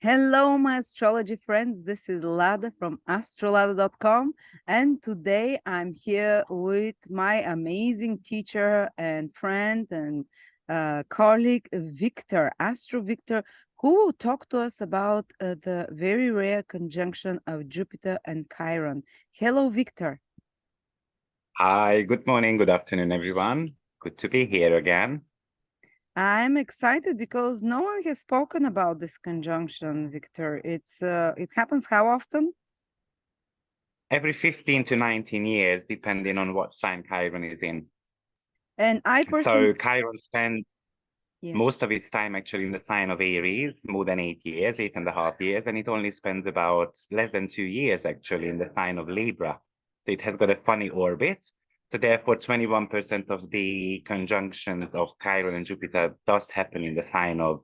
Hello, my astrology friends. This is Lada from AstroladaOfficial, and today I'm here with my amazing teacher and friend and colleague, Victor, AstroViktor, who will talk to us about the very rare conjunction of Jupiter and Chiron. Hello, Victor. Hi, good morning, good afternoon, everyone. Good to be here again. I'm excited because no one has spoken about this conjunction, Victor. It happens how often? Every 15 to 19 years, depending on what sign Chiron is in. And I personally, So Chiron spends yeah. most of its time actually in the sign of Aries, more than 8 years, 8.5 years, and it only spends about less than 2 years actually in the sign of Libra. So it has got a funny orbit. So therefore, 21% of the conjunctions of Chiron and Jupiter does happen in the sign of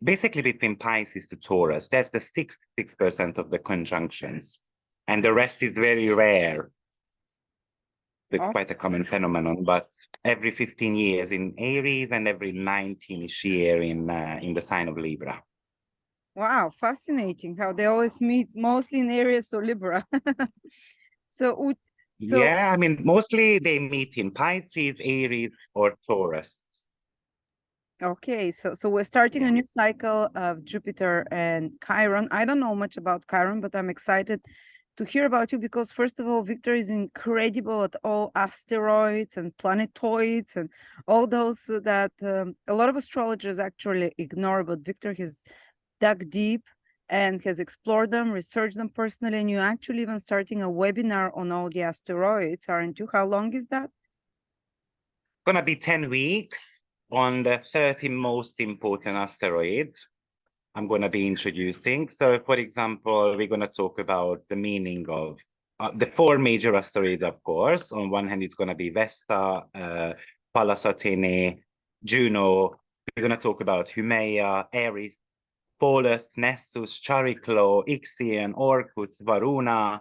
basically between Pisces to Taurus. That's the 6% of the conjunctions. And the rest is very rare. It's Oh, quite a common phenomenon, but every 15 years in Aries and every 19-ish year in the sign of Libra. wow, fascinating how they always meet mostly in Aries or Libra. So, so Yeah, I mean, mostly they meet in Pisces, Aries, or Taurus. okay, so we're starting Yeah. a new cycle of Jupiter and Chiron. I don't know much about Chiron, but I'm excited to hear about you because first of all, Victor is incredible at all asteroids and planetoids and all those that a lot of astrologers actually ignore, but Victor has dug deep and has explored them, researched them personally, and you're actually even starting a webinar on all the asteroids, aren't you? How long is that? Gonna be 10 weeks on the 30 most important asteroids I'm going to be introducing. So, for example, we're going to talk about the meaning of the four major asteroids, of course. On one hand, it's going to be Vesta, Pallas Athene, Juno. We're going to talk about Haumea, Aries, Polus, Nessus, Chariklo, Ixion, Orcus, Varuna,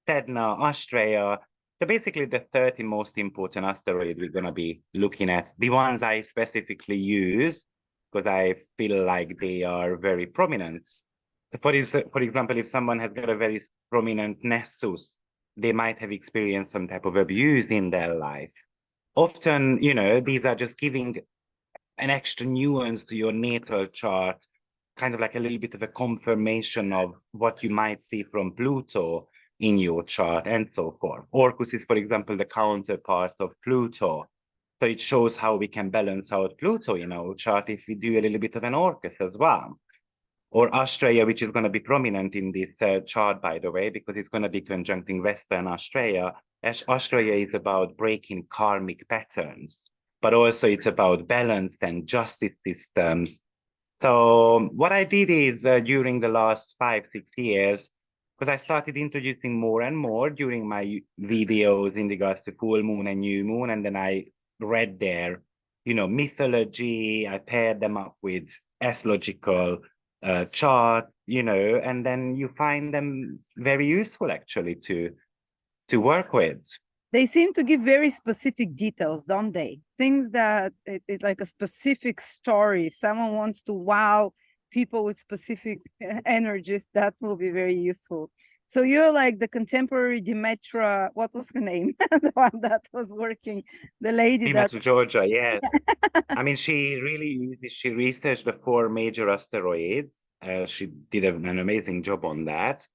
Sedna, Astrea. So basically the 30 most important asteroids we're going to be looking at. The ones I specifically use because I feel like they are very prominent. For example, if someone has got a very prominent Nessus, they might have experienced some type of abuse in their life. Often, these are just giving an extra nuance to your natal chart, kind of like a little bit of a confirmation of what you might see from Pluto in your chart and so forth. Orcus is, for example, the counterpart of Pluto. So it shows how we can balance out Pluto in our chart if we do a little bit of an Orcus as well. Or Astrea, which is going to be prominent in this chart, by the way, because it's going to be conjuncting Vesta and Astrea. Astrea is about breaking karmic patterns, but also it's about balance and justice systems. So what I did is during the last 5, 6 years, because I started introducing more and more during my videos in regards to full moon and new moon, and then I read their, mythology. I paired them up with astrological chart, and then you find them very useful actually to work with. They seem to give very specific details, don't they? Things that it's like a specific story. If someone wants to wow people with specific energies, that will be very useful. So you're like the contemporary Demetra, what was her name? The one that was working, the lady Prima that to Georgia, yes. I mean, she researched the four major asteroids. She did an amazing job on that.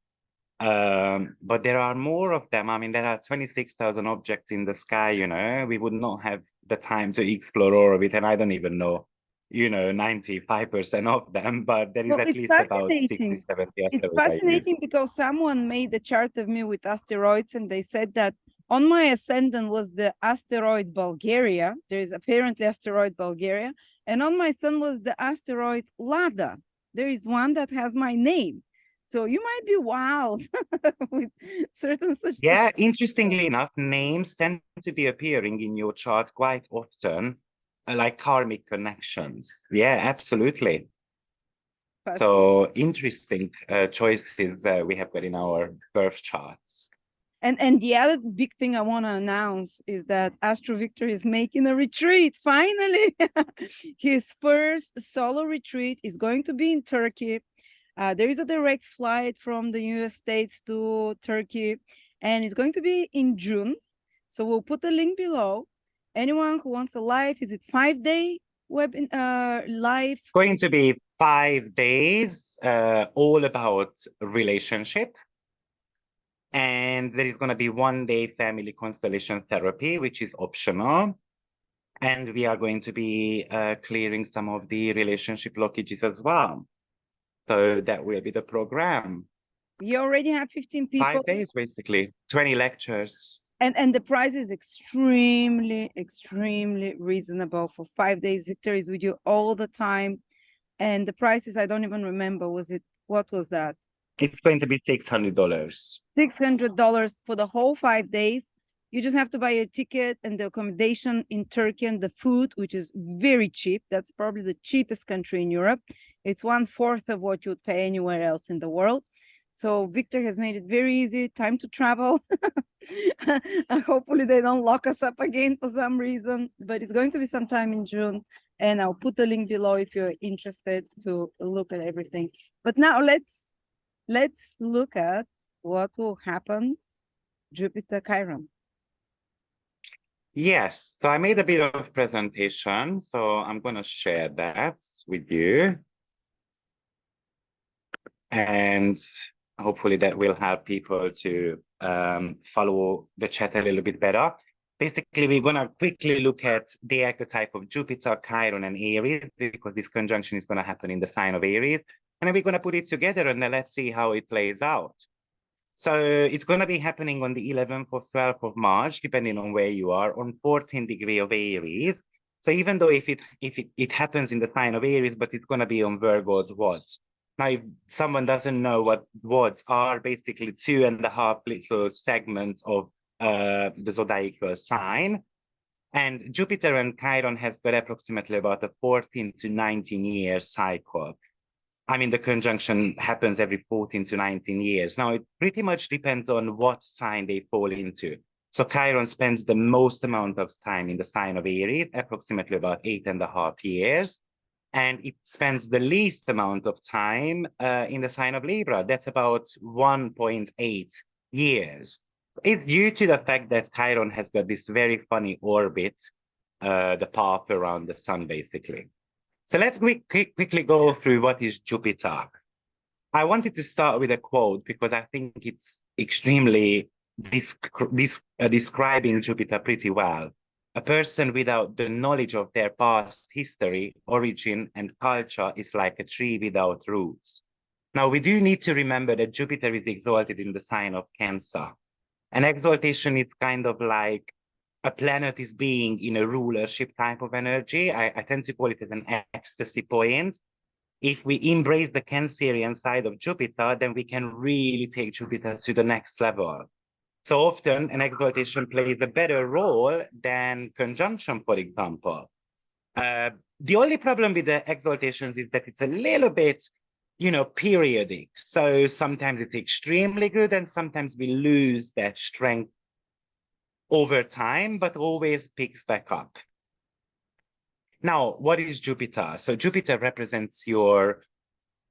But there are more of them. I mean, there are 26,000 objects in the sky, we would not have the time to explore all of it. And I don't even know, 95% of them, but there is well, at it's least about 60, fascinating. 70 It's asteroids I use. fascinating because someone made a chart of me with asteroids, and they said that on my ascendant was the asteroid Bulgaria. There is apparently asteroid Bulgaria, and on my sun was the asteroid Lada. There is one that has my name. So you might be wild with certain such. Yeah, interestingly enough, names tend to be appearing in your chart quite often, like karmic connections. Yeah, absolutely. So interesting choices we have got in our birth charts. And the other big thing I want to announce is that AstroViktor is making a retreat. Finally, his first solo retreat is going to be in Turkey. There is a direct flight from the US States to Turkey, and it's going to be in June. So we'll put the link below. Anyone who wants a live, is it 5-day live? Going to be 5 days, all about relationship. And there is going to be 1 day family constellation therapy, which is optional. And we are going to be clearing some of the relationship blockages as well. So that will be the program. You already have 15 people. 5 days, basically, 20 lectures. And the price is extremely reasonable for 5 days. Victor is with you all the time. And the prices, I don't even remember. What was that? It's going to be $600. $600 for the whole 5 days. You just have to buy a ticket and the accommodation in Turkey and the food, which is very cheap. That's probably the cheapest country in Europe. It's 1/4 of what you would pay anywhere else in the world. So Victor has made it very easy. Time to travel. Hopefully they don't lock us up again for some reason, but it's going to be sometime in June. And I'll put the link below if you're interested to look at everything. But now let's look at what will happen Jupiter Chiron. Yes, so I made a bit of presentation, so I'm going to share that with you. And hopefully that will help people to follow the chat a little bit better. Basically, we're going to quickly look at the archetype of Jupiter, Chiron, and Aries, because this conjunction is going to happen in the sign of Aries. And then we're going to put it together and then let's see how it plays out. So it's going to be happening on the 11th or 12th of March, depending on where you are, on 14th degree of Aries. So even though if it happens in the sign of Aries, but it's going to be on Virgo's watch. Now, if someone doesn't know what watts are, basically 2.5 little segments of the zodiacal sign. And Jupiter and Chiron has got approximately about a 14 to 19 year cycle. I mean, the conjunction happens every 14 to 19 years. Now, it pretty much depends on what sign they fall into. So Chiron spends the most amount of time in the sign of Aries, approximately about 8.5 years. And it spends the least amount of time in the sign of Libra. That's about 1.8 years. It's due to the fact that Chiron has got this very funny orbit, the path around the sun, basically. So let's quickly go through what is Jupiter. I wanted to start with a quote because I think it's extremely describing Jupiter pretty well. A person without the knowledge of their past history, origin, and culture is like a tree without roots. Now, we do need to remember that Jupiter is exalted in the sign of Cancer. And exaltation is kind of like a planet is being in a rulership type of energy. I tend to call it as an ecstasy point. If we embrace the Cancerian side of Jupiter, then we can really take Jupiter to the next level. So often an exaltation plays a better role than conjunction, for example. The only problem with the exaltations is that it's a little bit, periodic. So sometimes it's extremely good and sometimes we lose that strength over time, but always picks back up. Now, what is Jupiter? So Jupiter represents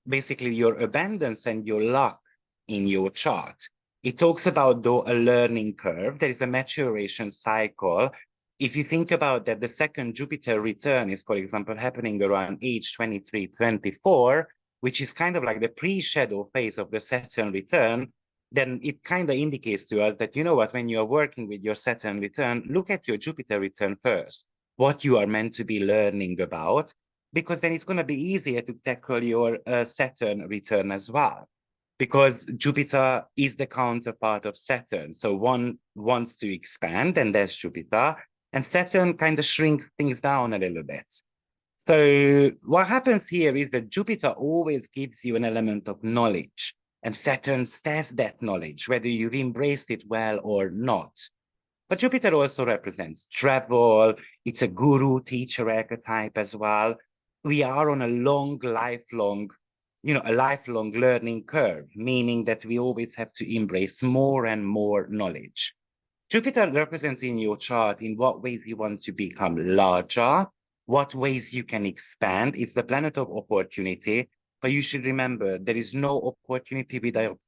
basically your abundance and your luck in your chart. It talks about, though, a learning curve. There is a maturation cycle. If you think about that, the second Jupiter return is, for example, happening around age 23, 24, which is kind of like the pre-shadow phase of the Saturn return. Then it kind of indicates to us that, when you are working with your Saturn return, look at your Jupiter return first, what you are meant to be learning about, because then it's going to be easier to tackle your Saturn return as well. Because Jupiter is the counterpart of Saturn. So one wants to expand, and there's Jupiter, and Saturn kind of shrinks things down a little bit. So what happens here is that Jupiter always gives you an element of knowledge, and Saturn stares that knowledge, whether you've embraced it well or not. But Jupiter also represents travel. It's a guru teacher archetype as well. We are on a lifelong learning curve, meaning that we always have to embrace more and more knowledge. Jupiter represents in your chart in what ways you want to become larger, what ways you can expand. It's the planet of opportunity. but you should remember there is no opportunity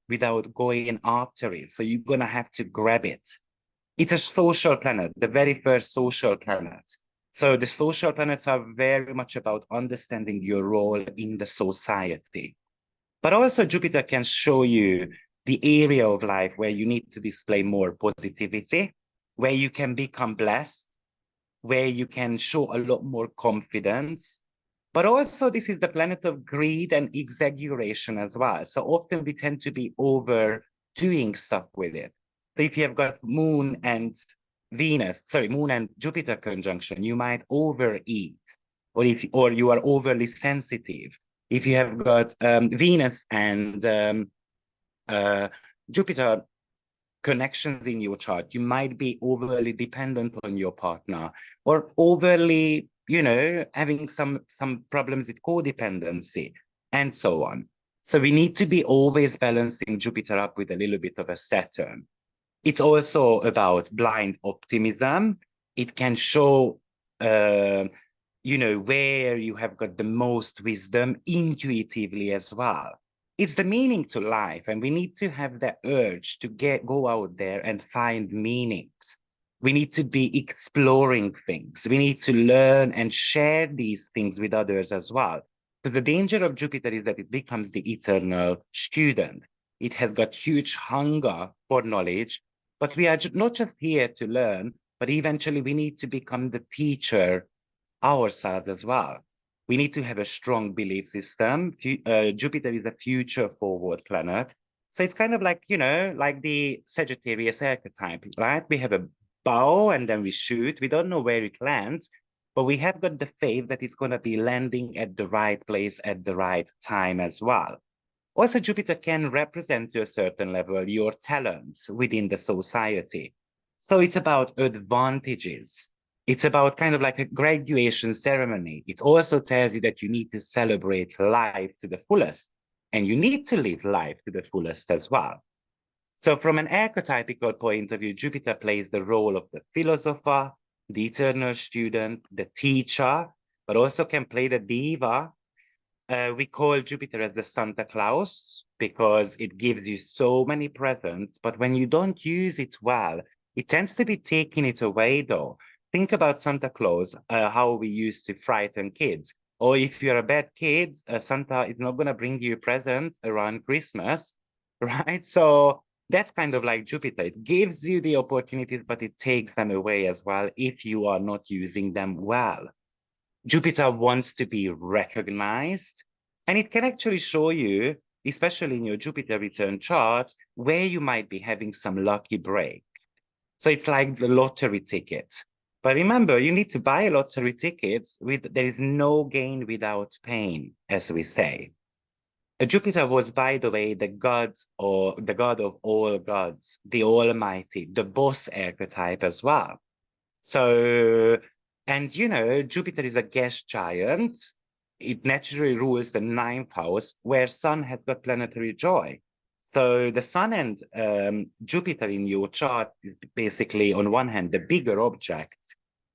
without going after it. So you're gonna have to grab it. It's a social planet, the very first social planet. So the social planets are very much about understanding your role in the society. But also Jupiter can show you the area of life where you need to display more positivity, where you can become blessed, where you can show a lot more confidence. But also this is the planet of greed and exaggeration as well. So often we tend to be overdoing stuff with it. So if you have got Moon and Jupiter conjunction, you might overeat, or you are overly sensitive. If you have got Venus and Jupiter connections in your chart, you might be overly dependent on your partner, or overly, having some problems with codependency, and so on. So we need to be always balancing Jupiter up with a little bit of a Saturn. It's also about blind optimism. It can show, where you have got the most wisdom intuitively as well. It's the meaning to life, and we need to have the urge to go out there and find meanings. We need to be exploring things. We need to learn and share these things with others as well. So the danger of Jupiter is that it becomes the eternal student. It has got huge hunger for knowledge, but we are not just here to learn, but eventually we need to become the teacher ourselves as well. We need to have a strong belief system. Jupiter is a future forward planet. So it's kind of like, like the Sagittarius archetype, right? We have a bow and then we shoot. We don't know where it lands, but we have got the faith that it's going to be landing at the right place at the right time as well. Also, Jupiter can represent to a certain level your talents within the society. So it's about advantages. It's about kind of like a graduation ceremony. It also tells you that you need to celebrate life to the fullest, and you need to live life to the fullest as well. So from an archetypical point of view, Jupiter plays the role of the philosopher, the eternal student, the teacher, but also can play the diva. We call Jupiter as the Santa Claus because it gives you so many presents, but when you don't use it well, it tends to be taking it away though. Think about Santa Claus, how we used to frighten kids. Or if you're a bad kid, Santa is not going to bring you a present around Christmas, right? So that's kind of like Jupiter. It gives you the opportunities, but it takes them away as well if you are not using them well. Jupiter wants to be recognized, and it can actually show you, especially in your Jupiter return chart, where you might be having some lucky break. So it's like the lottery ticket. But remember, you need to buy lottery tickets there is no gain without pain, as we say. Jupiter was, by the way, the god of all gods, the Almighty, the boss archetype as well. So, and Jupiter is a gas giant. It naturally rules the ninth house, where Sun has got planetary joy. So the Sun and Jupiter in your chart is basically, on one hand, the bigger object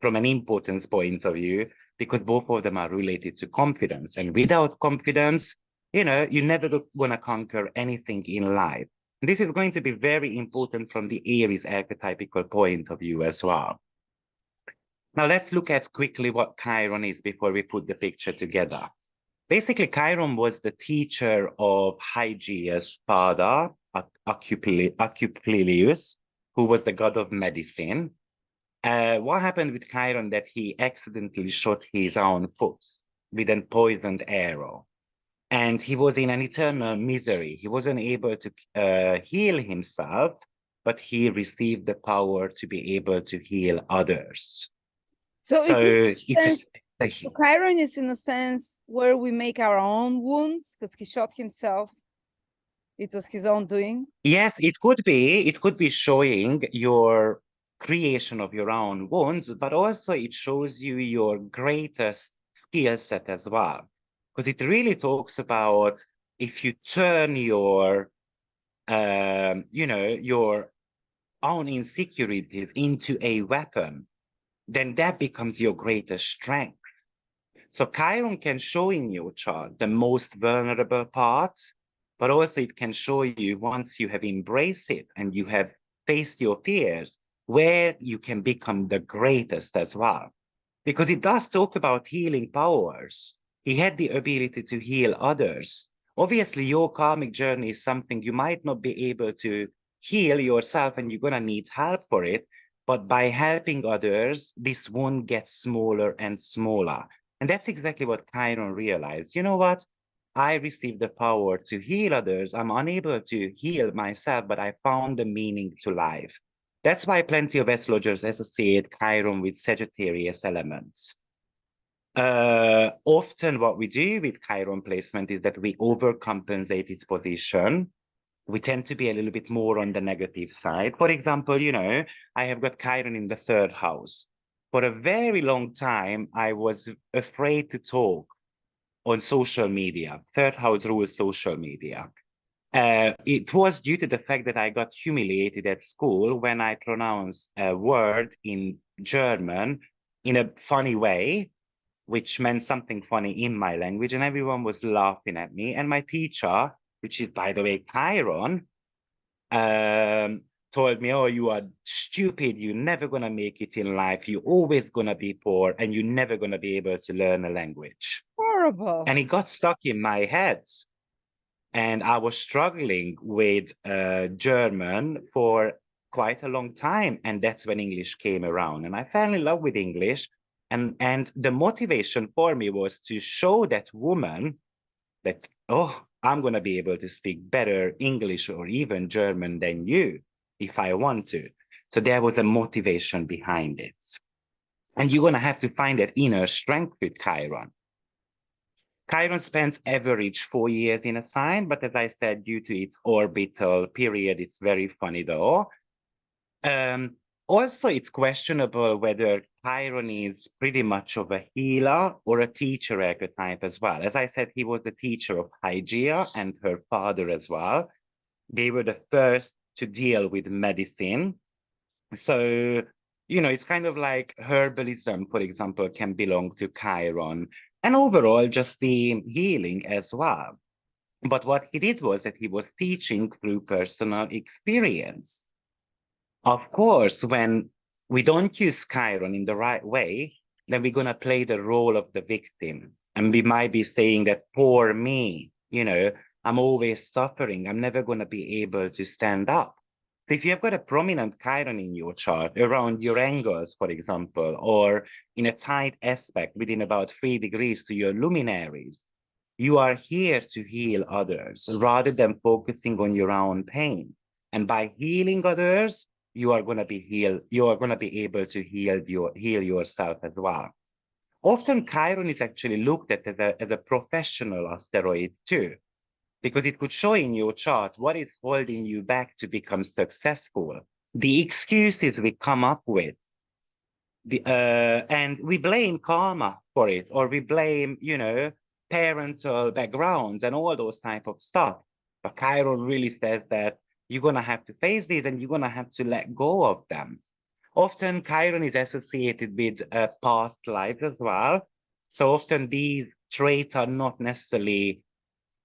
from an importance point of view, because both of them are related to confidence. And without confidence, you're never going to conquer anything in life. And this is going to be very important from the Aries archetypical point of view as well. Now let's look at quickly what Chiron is before we put the picture together. Basically, Chiron was the teacher of Hygeia's father, Acuplius, who was the god of medicine. What happened with Chiron that he accidentally shot his own foot with a poisoned arrow. And he was in an eternal misery. He wasn't able to heal himself, but he received the power to be able to heal others. So Chiron is in a sense where we make our own wounds because he shot himself. It was his own doing. Yes, it could be. It could be showing your creation of your own wounds, but also it shows you your greatest skill set as well. Because it really talks about if you turn your, your own insecurities into a weapon, then that becomes your greatest strength. So Chiron can show in your chart the most vulnerable parts, but also it can show you once you have embraced it and you have faced your fears, where you can become the greatest as well. Because it does talk about healing powers. He had the ability to heal others. Obviously, your karmic journey is something you might not be able to heal yourself, and you're going to need help for it. But by helping others, this wound gets smaller and smaller. And that's exactly what Chiron realized. You know what? I received the power to heal others. I'm unable to heal myself, but I found the meaning to life. That's why plenty of astrologers associate Chiron with Sagittarius elements. Often what we do with Chiron placement is that we overcompensate its position. We tend to be a little bit more on the negative side. For example, you know, I have got Chiron in the 3rd house. For a very long time, I was afraid to talk on social media. 3rd house rules social media. It was due to the fact that I got humiliated at school when I pronounced a word in German in a funny way, which meant something funny in my language, and everyone was laughing at me. And my teacher, which is, by the way, Chiron, told me, oh, you are stupid. You're never going to make it in life. You're always going to be poor, and you're never going to be able to learn a language. Horrible. And it got stuck in my head. And I was struggling with German for quite a long time. And that's when English came around. And I fell in love with English. And the motivation for me was to show that woman that, oh, I'm going to be able to speak better English or even German than you if I want to. So there was a motivation behind it. And you're going to have to find that inner strength with Chiron. Chiron spends average 4 years in a sign, but as I said, due to its orbital period, it's very funny though. Also, it's questionable whether Chiron is pretty much of a healer or a teacher archetype as well. As I said, he was the teacher of Hygeia and her father as well. They were the first to deal with medicine. So, you know, it's kind of like herbalism, for example, can belong to Chiron, and overall just the healing as well. But what he did was that he was teaching through personal experience. Of course, when we don't use Chiron in the right way, then we're going to play the role of the victim. And we might be saying that, poor me, you know, I'm always suffering. I'm never going to be able to stand up. So if you've got a prominent Chiron in your chart around your angles, for example, or in a tight aspect within about 3 degrees to your luminaries, you are here to heal others rather than focusing on your own pain. And by healing others, you are going to be healed. You are going to be able to heal yourself as well. Often Chiron is actually looked at as a professional asteroid too, because it could show in your chart what is holding you back to become successful. The excuses we come up with, and we blame karma for it, or we blame, you know, parental backgrounds and all those type of stuff. But Chiron really says that you're going to have to face these and you're going to have to let go of them. Often Chiron is associated with past lives as well. So often these traits are not necessarily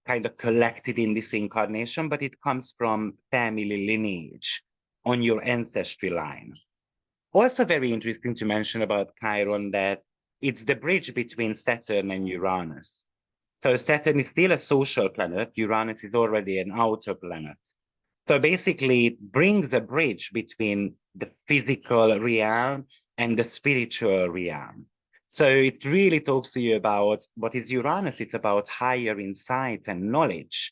kind of collected in this incarnation, but it comes from family lineage on your ancestry line. Also very interesting to mention about Chiron that it's the bridge between Saturn and Uranus. So Saturn is still a social planet. Uranus is already an outer planet. So basically, it brings a bridge between the physical realm and the spiritual realm. So it really talks to you about what is Uranus. It's about higher insight and knowledge.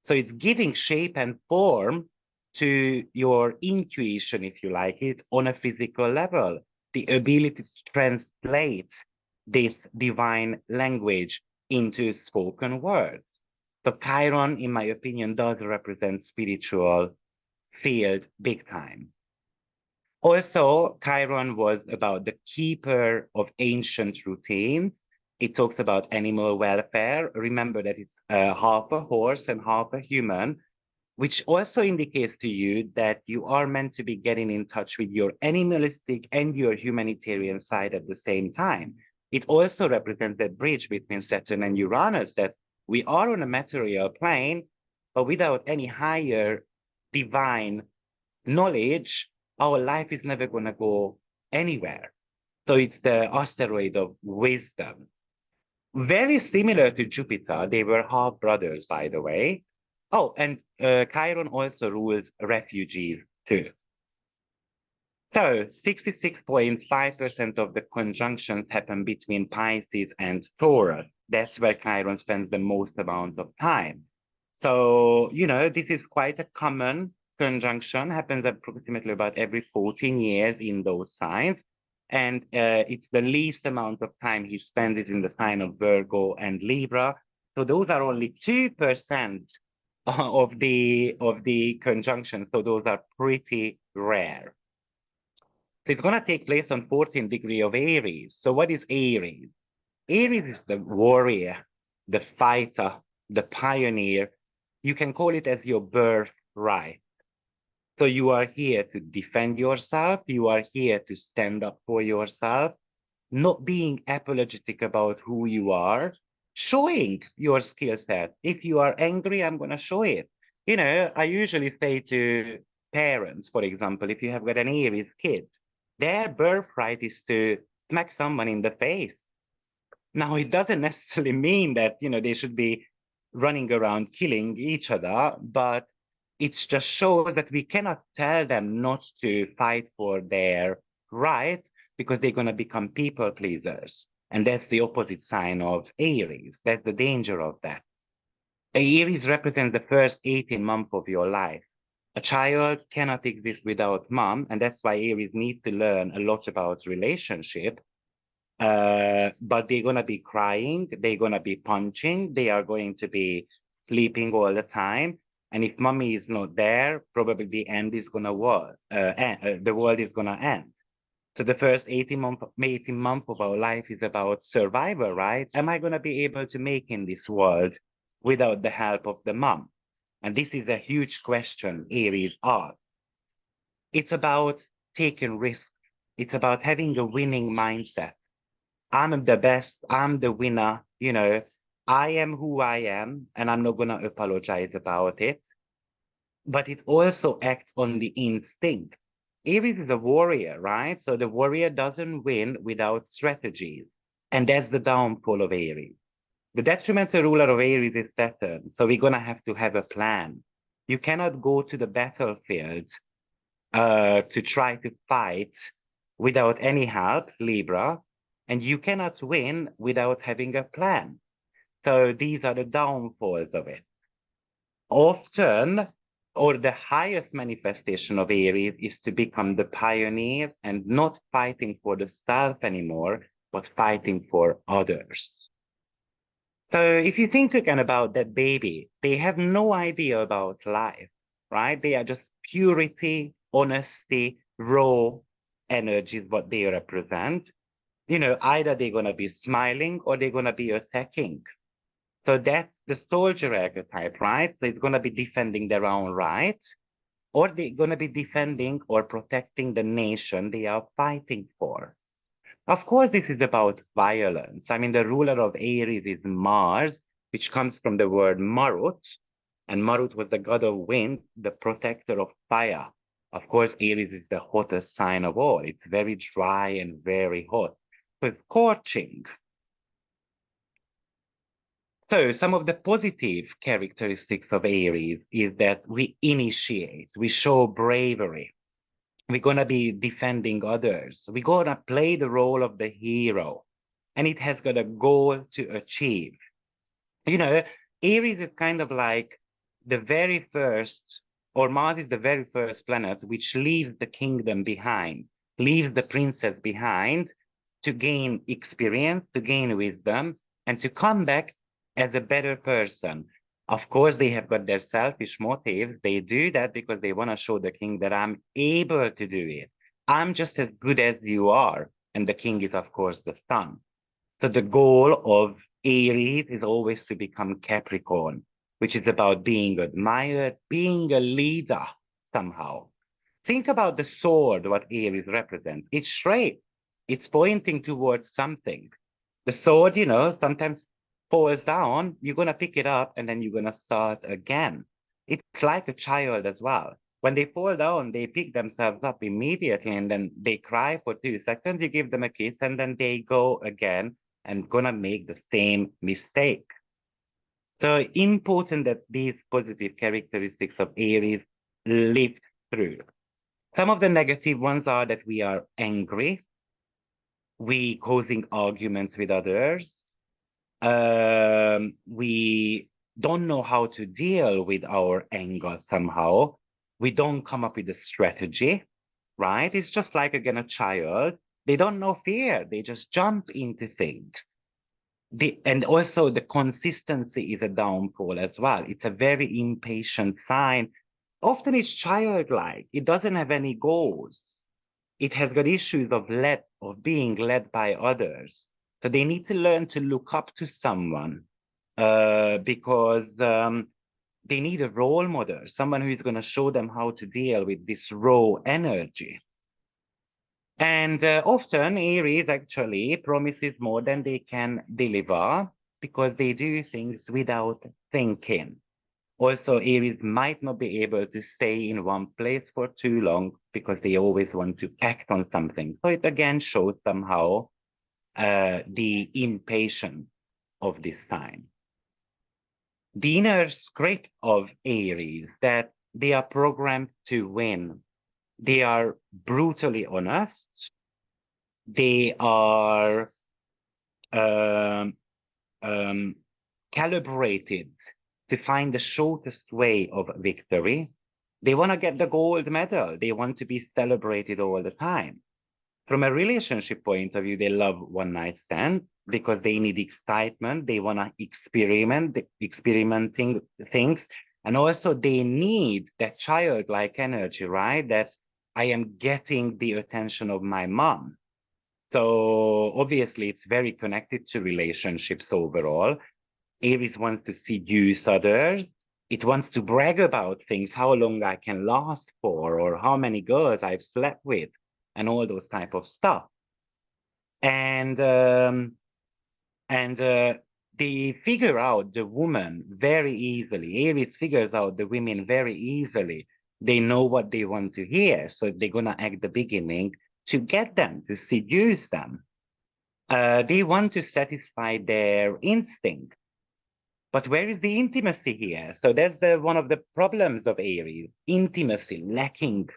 So it's giving shape and form to your intuition, if you like it, on a physical level. The ability to translate this divine language into spoken words. So Chiron, in my opinion, does represent spiritual field big time. Also, Chiron was about the keeper of ancient routines. It talks about animal welfare. Remember that it's half a horse and half a human, which also indicates to you that you are meant to be getting in touch with your animalistic and your humanitarian side at the same time. it also represents that bridge between Saturn and Uranus, that we are on a material plane, but without any higher divine knowledge, our life is never going to go anywhere. So it's the asteroid of wisdom. Very similar to Jupiter. They were half brothers, by the way. Oh, and Chiron also rules refugees too. So 66.5% of the conjunctions happen between Pisces and Taurus. That's where Chiron spends the most amount of time. So, this is quite a common conjunction, happens approximately about every 14 years in those signs. And it's the least amount of time he spends it in the sign of Virgo and Libra. So those are only 2% of the conjunction. So those are pretty rare. So it's going to take place on 14th degree of Aries. So what is Aries? Aries is the warrior, the fighter, the pioneer. You can call it as your birthright. So you are here to defend yourself. You are here to stand up for yourself, not being apologetic about who you are, showing your skill set. If you are angry, I'm going to show it. I usually say to parents, for example, if you have got an Aries kid, their birthright is to smack someone in the face. Now, it doesn't necessarily mean that, they should be running around killing each other, but it just shows that we cannot tell them not to fight for their right because they're going to become people pleasers. And that's the opposite sign of Aries. That's the danger of that. Aries represents the first 18 months of your life. A child cannot exist without mom, and that's why Aries needs to learn a lot about relationship. But they're going to be crying, they're going to be punching, they are going to be sleeping all the time. And if mommy is not there, probably the end is going to the world is going to end. So the first 18 months of our life is about survival, right? Am I going to be able to make in this world without the help of the mom? And this is a huge question Aries asks. It's about taking risks. It's about having a winning mindset. I'm the best, I'm the winner, I am who I am, and I'm not going to apologize about it. But it also acts on the instinct. Aries is a warrior, right? So the warrior doesn't win without strategies. And that's the downfall of Aries. The detrimental ruler of Aries is Saturn. So we're going to have a plan. You cannot go to the battlefield to try to fight without any help, Libra. And you cannot win without having a plan. So these are the downfalls of it. Often, or the highest manifestation of Aries is to become the pioneer and not fighting for the self anymore, but fighting for others. So if you think again about that baby, they have no idea about life, right? They are just purity, honesty, raw energy is what they represent. Either they're going to be smiling or they're going to be attacking. So that's the soldier archetype, right? So it's going to be defending their own right, or they're going to be defending or protecting the nation they are fighting for. Of course, this is about violence. I mean, the ruler of Aries is Mars, which comes from the word Marut, and Marut was the god of wind, the protector of fire. Of course, Aries is the hottest sign of all. It's very dry and very hot. So it's scorching. So some of the positive characteristics of Aries is that we initiate, we show bravery. We're going to be defending others. We're going to play the role of the hero. And it has got a goal to achieve. Aries is kind of like the very first, or Mars is the very first planet which leaves the kingdom behind, leaves the princess behind to gain experience, to gain wisdom, and to come back as a better person. Of course, they have got their selfish motives. They do that because they want to show the king that I'm able to do it. I'm just as good as you are. And the king is, of course, the sun. So the goal of Aries is always to become Capricorn, which is about being admired, being a leader somehow. Think about the sword, what Aries represents. It's straight. It's pointing towards something. The sword, you know, sometimes falls down, you're going to pick it up and then you're going to start again. It's like a child as well. When they fall down, they pick themselves up immediately and then they cry for 2 seconds. You give them a kiss and then they go again and going to make the same mistake. So important that these positive characteristics of Aries live through. Some of the negative ones are that we are angry, we causing arguments with others, we don't know how to deal with our anger somehow. We don't come up with a strategy, right? It's just like, again, a child. They don't know fear. They just jump into things. And also the consistency is a downfall as well. It's a very impatient sign. Often it's childlike. It doesn't have any goals. It has got issues of being led by others. So they need to learn to look up to someone because they need a role model, someone who is going to show them how to deal with this raw energy. And often Aries actually promises more than they can deliver because they do things without thinking. Also, Aries might not be able to stay in one place for too long because they always want to act on something. So it again shows somehow the impatience of this sign. The inner script of Aries, that they are programmed to win. They are brutally honest. They are um, calibrated to find the shortest way of victory. They want to get the gold medal. They want to be celebrated all the time. From a relationship point of view, they love one night stand because they need excitement. They want to experimenting things. And also they need that childlike energy, right? That I am getting the attention of my mom. So obviously it's very connected to relationships overall. Aries wants to seduce others. It wants to brag about things, how long I can last for, or how many girls I've slept with, and all those type of stuff. And they figure out the woman very easily. Aries figures out the women very easily. They know what they want to hear, so they're gonna act the beginning to get them, to seduce them. They want to satisfy their instinct. But where is the intimacy here? So that's one of the problems of Aries, intimacy, lacking,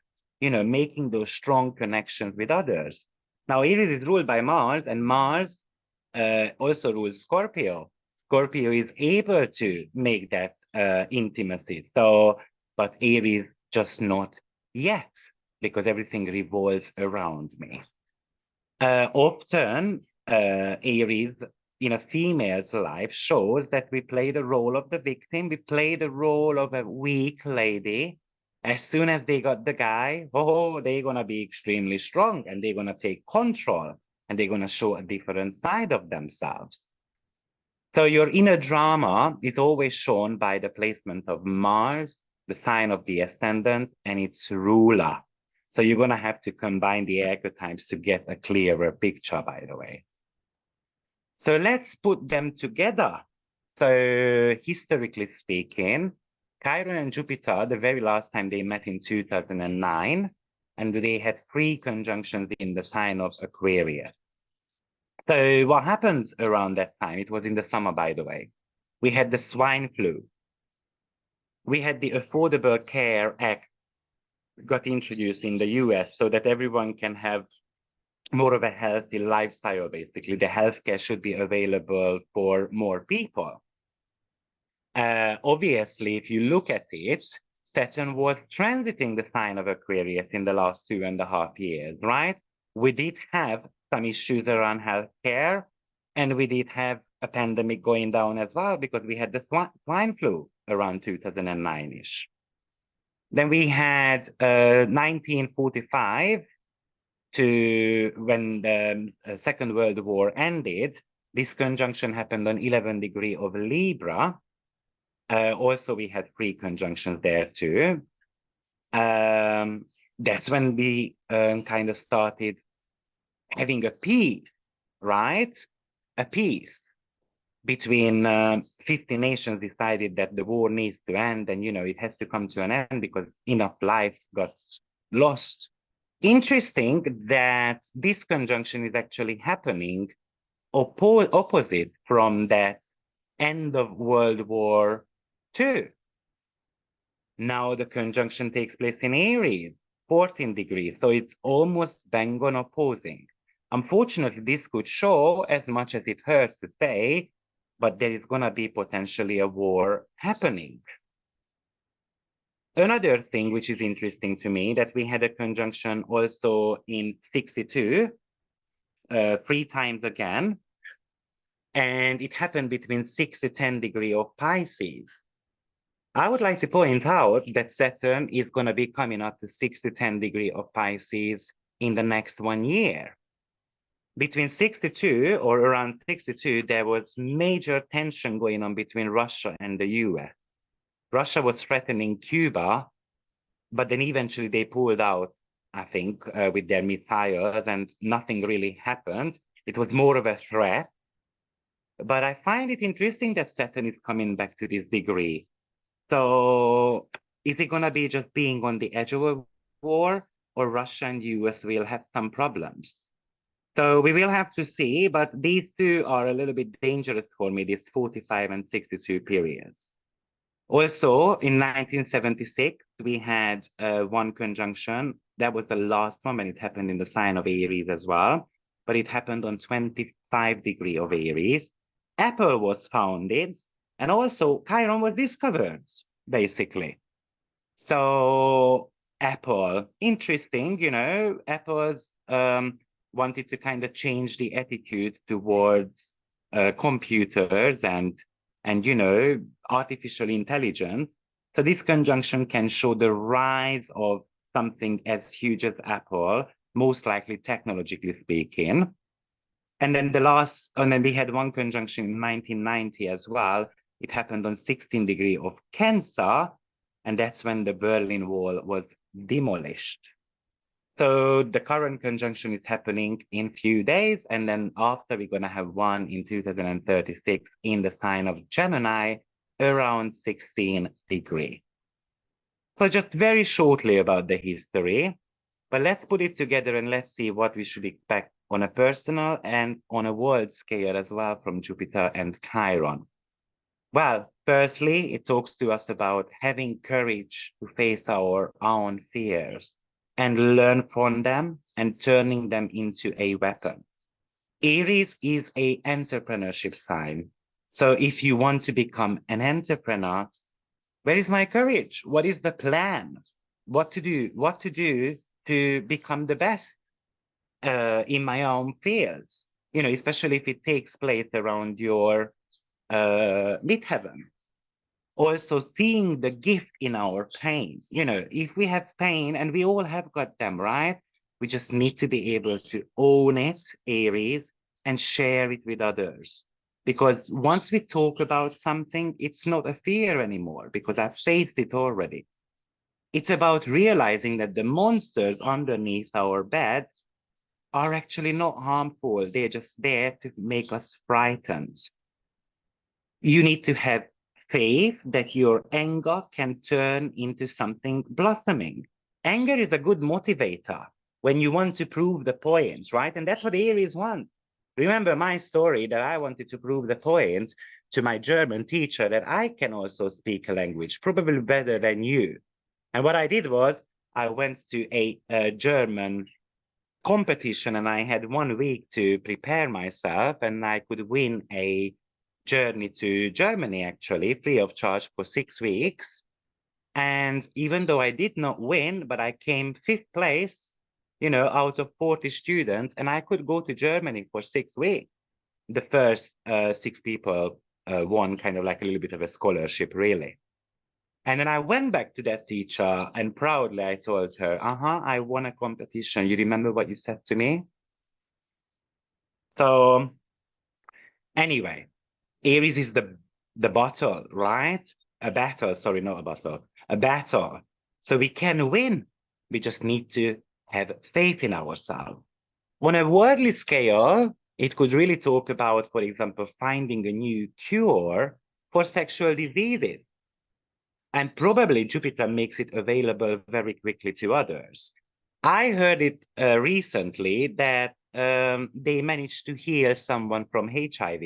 making those strong connections with others. Now, Aries is ruled by Mars, and Mars also rules Scorpio. Scorpio is able to make that intimacy. So, but Aries just not yet, because everything revolves around me. Often, Aries in a female's life shows that we play the role of the victim. We play the role of a weak lady. As soon as they got the guy, they're going to be extremely strong and they're going to take control and they're going to show a different side of themselves. So your inner drama is always shown by the placement of Mars, the sign of the ascendant, and its ruler. So you're going to have to combine the archetypes to get a clearer picture, by the way. So let's put them together. So historically speaking, Chiron and Jupiter, the very last time they met in 2009, and they had 3 conjunctions in the sign of Aquarius. So what happened around that time? It was in the summer, by the way. We had the swine flu. We had the Affordable Care Act got introduced in the US so that everyone can have more of a healthy lifestyle, basically. The healthcare should be available for more people. Obviously, if you look at it, Saturn was transiting the sign of Aquarius in the last 2.5 years, right? We did have some issues around healthcare, and we did have a pandemic going down as well because we had the swine flu around 2009-ish. Then we had 1945 to when the Second World War ended. This conjunction happened on 11 degree of Libra. Also, we had 3 conjunctions there too. That's when we kind of started having a peak, right? a peace between 50 nations decided that the war needs to end, and it has to come to an end because enough life got lost. Interesting that this conjunction is actually happening opposite from that end of World War II. Now the conjunction takes place in Aries, 14 degrees, so it's almost bang on opposing. Unfortunately, this could show, as much as it hurts to say, but there is going to be potentially a war happening. Another thing which is interesting to me, that we had a conjunction also in 62, 3 times again, and it happened between 6 to 10 degrees of Pisces. I would like to point out that Saturn is going to be coming up to 6 to 10 degrees of Pisces in the next 1 year. Between 62 or around 62, there was major tension going on between Russia and the US. Russia was threatening Cuba, but then eventually they pulled out, I think, with their missiles, and nothing really happened. It was more of a threat. But I find it interesting that Saturn is coming back to this degree. So is it going to be just being on the edge of a war, or Russia and US will have some problems? So we will have to see, but these two are a little bit dangerous for me, this 45 and 62 periods. Also, in 1976, we had one conjunction. That was the last one, and it happened in the sign of Aries as well. But it happened on 25 degrees of Aries. Apple was founded, and also Chiron was discovered, basically. So Apple, interesting, Apple's wanted to kind of change the attitude towards computers and artificial intelligence. So this conjunction can show the rise of something as huge as Apple, most likely technologically speaking. And then we had one conjunction in 1990 as well. It happened on 16 degrees of Cancer, and that's when the Berlin Wall was demolished. So the current conjunction is happening in few days, and then after we're going to have one in 2036 in the sign of Gemini around 16 degrees. So just very shortly about the history, but let's put it together and let's see what we should expect on a personal and on a world scale as well from Jupiter and Chiron. Well, firstly, it talks to us about having courage to face our own fears and learn from them and turning them into a weapon. Aries is an entrepreneurship sign. So if you want to become an entrepreneur, where is my courage? What is the plan? What to do to become the best in my own fields? Especially if it takes place around your midheaven. Also seeing the gift in our pain. If we have pain, and we all have got them, right? We just need to be able to own it, Aries, and share it with others. Because once we talk about something, it's not a fear anymore, because I've faced it already. It's about realizing that the monsters underneath our bed are actually not harmful. They're just there to make us frightened. You need to have faith that your anger can turn into something blossoming. Anger is a good motivator when you want to prove the point, right? And that's what Aries wants. Remember my story that I wanted to prove the point to my German teacher that I can also speak a language, probably better than you. And what I did was I went to a German competition, and I had 1 week to prepare myself, and I could win a journey to Germany, actually, free of charge for 6 weeks. And even though I did not win, but I came 5th place, out of 40 students, and I could go to Germany for 6 weeks. The first 6 people won kind of like a little bit of a scholarship, really. And then I went back to that teacher, and proudly I told her, I won a competition. You remember what you said to me? So anyway, Aries is the battle, right? A battle, sorry, not a battle, a battle. So we can win. We just need to have faith in ourselves. On a worldly scale, It could really talk about, for example, finding a new cure for sexual diseases. And probably Jupiter makes it available very quickly to others. I heard it recently that they managed to heal someone from HIV,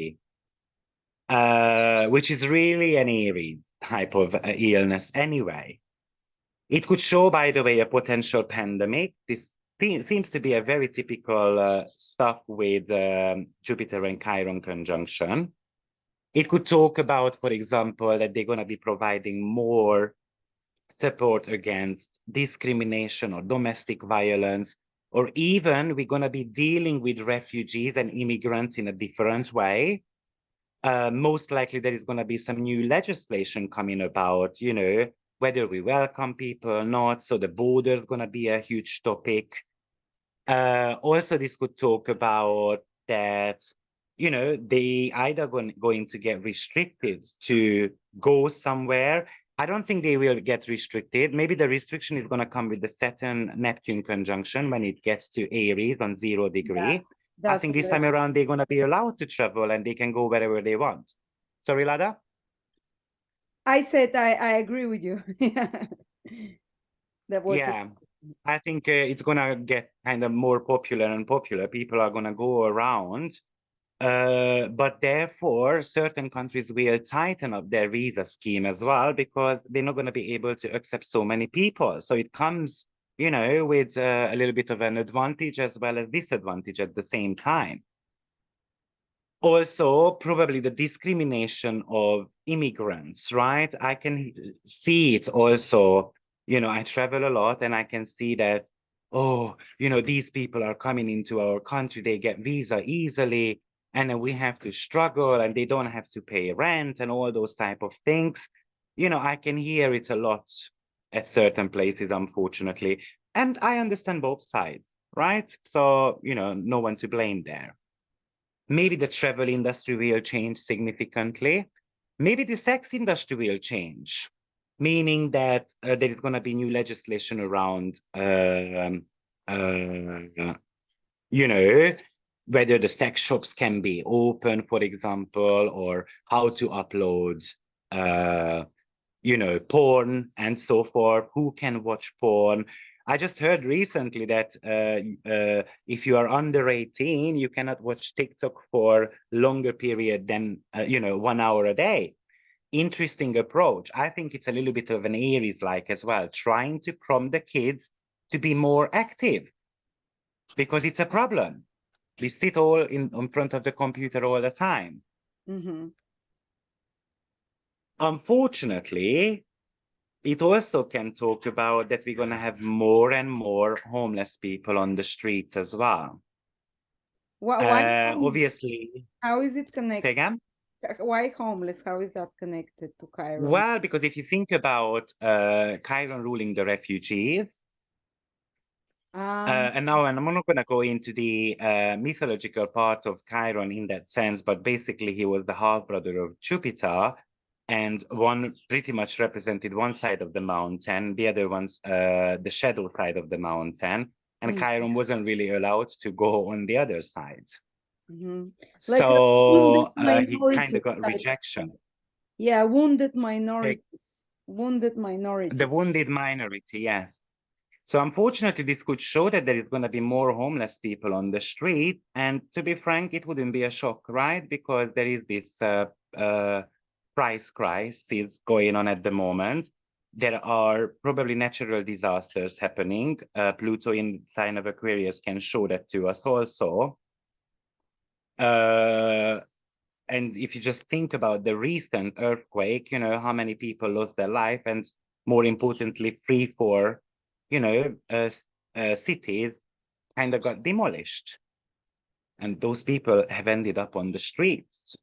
which is really an Aries type of illness anyway. It could show, by the way, a potential pandemic. This seems to be a very typical stuff with Jupiter and Chiron conjunction. It could talk about, for example, that they're going to be providing more support against discrimination or domestic violence, or even we're going to be dealing with refugees and immigrants in a different way. Most likely there is going to be some new legislation coming about, you know, whether we welcome people or not. So the border is going to be a huge topic. Also, this could talk about that, you know, they either going to get restricted to go somewhere. I don't think they will get restricted. Maybe the restriction is going to come with the Saturn-Neptune conjunction when it gets to Aries on 0 degree. I think this time around, they're going to be allowed to travel and they can go wherever they want. Sorry, Lada? I said I agree with you. Yeah, I think it's going to get kind of more popular and popular. People are going to go around. But therefore, certain countries will tighten up their visa scheme as well, because they're not going to be able to accept so many people. So it comes, you know, with a little bit of an advantage as well as disadvantage at the same time. Also, probably the discrimination of immigrants, right? I can see it also, you know, I travel a lot and I can see that, oh, you know, these people are coming into our country, they get visa easily, and then we have to struggle and they don't have to pay rent and all those type of things. You know, I can hear it a lot at certain places, unfortunately. And I understand both sides, right? So, you know, no one to blame there. Maybe the travel industry will change significantly. Maybe the sex industry will change, meaning that there is going to be new legislation around, you know, whether the sex shops can be open, for example, or how to upload, you know, porn and so forth, who can watch porn. I just heard recently that if you are under 18, you cannot watch TikTok for longer period than, you know, 1 hour a day. Interesting approach. I think it's a little bit of an Aries-like as well, trying to prompt the kids to be more active, because it's a problem. We sit all in front of the computer all the time. Unfortunately, it also can talk about that we're going to have more and more homeless people on the streets as well. Why obviously. How is it connected? Say again? Why homeless? How is that connected to Chiron? Well, because if you think about Chiron ruling the refugees, and now and I'm not going to go into the mythological part of Chiron in that sense, but basically he was the half-brother of Jupiter, and one pretty much represented one side of the mountain, the other one's the shadow side of the mountain, and Chiron wasn't really allowed to go on the other side. So he kind of got rejection. Yeah, wounded minorities. Wounded minority. The wounded minority, yes. So unfortunately, this could show that there is going to be more homeless people on the street. And to be frank, it wouldn't be a shock, right? Because there is this price crisis going on at the moment. There are probably natural disasters happening. Pluto in sign of Aquarius can show that to us also. And if you just think about the recent earthquake, you know, how many people lost their life, and more importantly, 3-4, you know, cities kind of got demolished. And those people have ended up on the streets,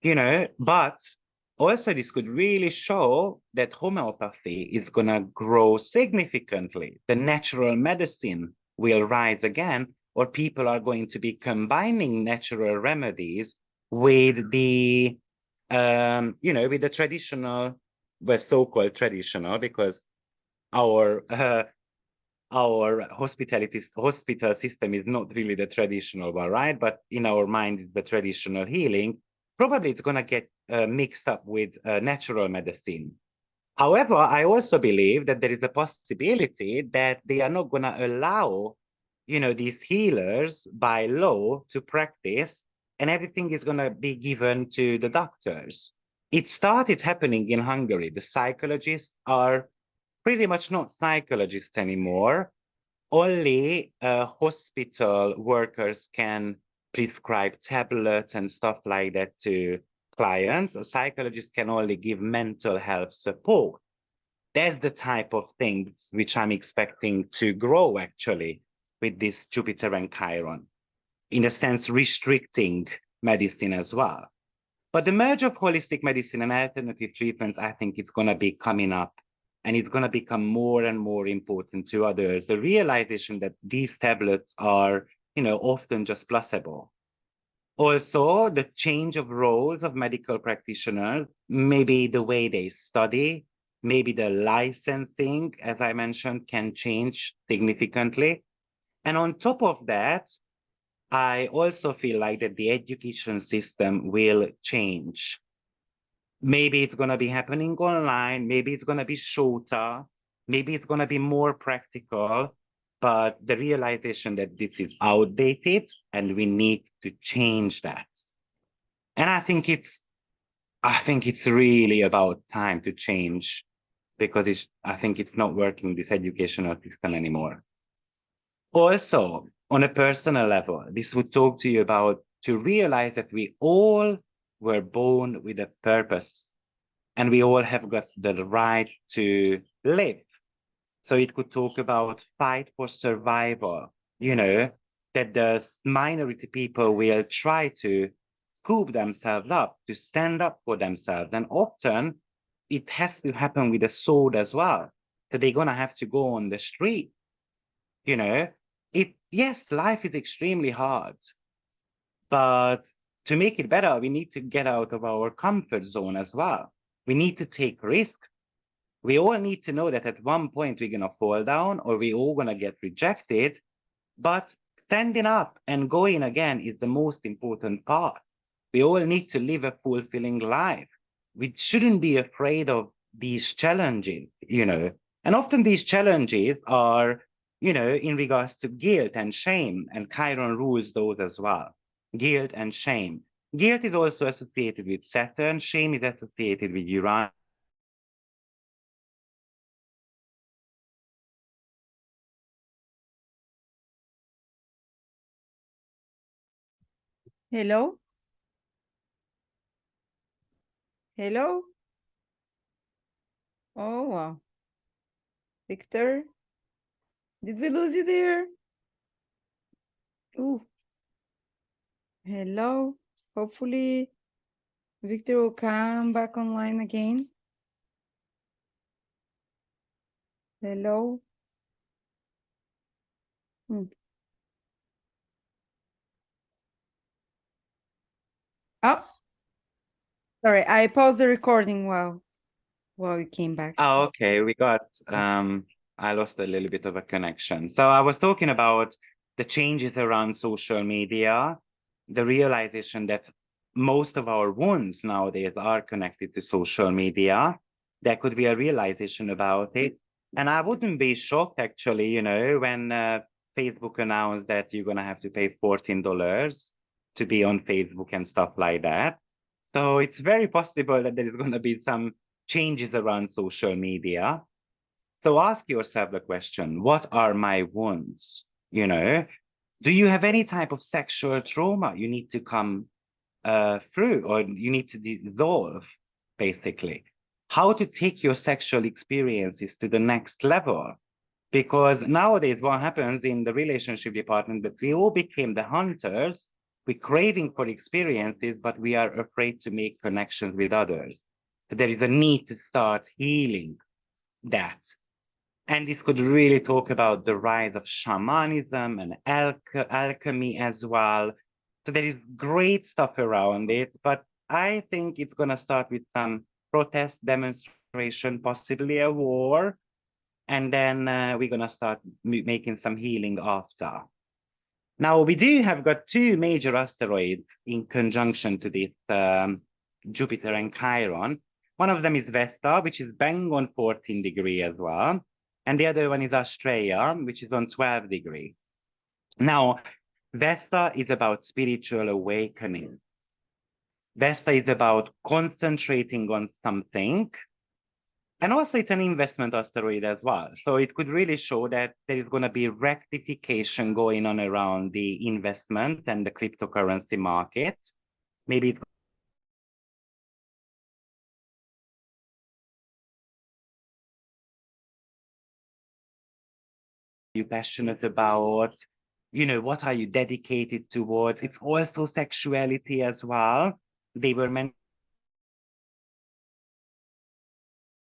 you know, but also this could really show that homeopathy is going to grow significantly. The natural medicine will rise again, or people are going to be combining natural remedies with the, you know, with the traditional, well, so-called traditional, because our our hospital system is not really the traditional one, right? But in our mind, it's the traditional healing. Probably it's going to get mixed up with natural medicine. However, I also believe that there is a possibility that they are not going to allow, these healers by law to practice, and everything is going to be given to the doctors. It started happening in Hungary. The psychologists are pretty much not psychologists anymore. Only hospital workers can prescribe tablets and stuff like that to clients. A psychologist can only give mental health support. That's the type of things which I'm expecting to grow actually with this Jupiter and Chiron, in a sense, restricting medicine as well. But the merge of holistic medicine and alternative treatments, I think it's going to be coming up, and it's going to become more and more important to others. The realization that these tablets are, often just placebo. Also, the change of roles of medical practitioners, maybe the way they study, maybe the licensing, as I mentioned, can change significantly. And on top of that, I also feel like that the education system will change. Maybe it's going to be happening online, maybe it's going to be shorter, maybe it's going to be more practical, but the realization that this is outdated and we need to change that. And I think it's really about time to change, because I think it's not working, this educational system anymore. Also, on a personal level, this would talk to you about to realize that we all were born with a purpose, and we all have got the right to live. So it could talk about fight for survival, that the minority people will try to scoop themselves up, to stand up for themselves. And often it has to happen with a sword as well. So they're going to have to go on the street, Yes, life is extremely hard, but to make it better, we need to get out of our comfort zone as well. We need to take risk. We all need to know that at one point we're going to fall down, or we're all going to get rejected, but standing up and going again is the most important part. We all need to live a fulfilling life. We shouldn't be afraid of these challenges, and often these challenges are, in regards to guilt and shame, and Chiron rules those as well. Guilt and shame. Guilt is also associated with Saturn. Shame is associated with Uranus. Hello? Hello? Oh, wow. Victor? Did we lose you there? Ooh. Hello? Hopefully Victor will come back online again. Hello? Oh, sorry, I paused the recording while you came back. Oh, okay. I lost a little bit of a connection. So I was talking about the changes around social media, the realization that most of our wounds nowadays are connected to social media. There could be a realization about it. And I wouldn't be shocked, actually, when Facebook announced that you're going to have to pay $14 to be on Facebook and stuff like that. So it's very possible that there is going to be some changes around social media. So ask yourself the question, what are my wounds? Do you have any type of sexual trauma you need to come through, or you need to dissolve, basically? How to take your sexual experiences to the next level? Because nowadays what happens in the relationship department, that we all became the hunters. We're craving for experiences, but we are afraid to make connections with others. So there is a need to start healing that. And this could really talk about the rise of shamanism and alchemy as well. So there is great stuff around it, but I think it's going to start with some protest, demonstration, possibly a war. And then we're going to start making some healing after. Now, we do have got two major asteroids in conjunction to this Jupiter and Chiron. One of them is Vesta, which is bang on 14 degree as well. And the other one is Astrea, which is on 12 degree. Now, Vesta is about spiritual awakening. Vesta is about concentrating on something. And also it's an investment asteroid as well. So it could really show that there is going to be rectification going on around the investment and the cryptocurrency market. Maybe it's you passionate about, you know, what are you dedicated towards? It's also sexuality as well. They were meant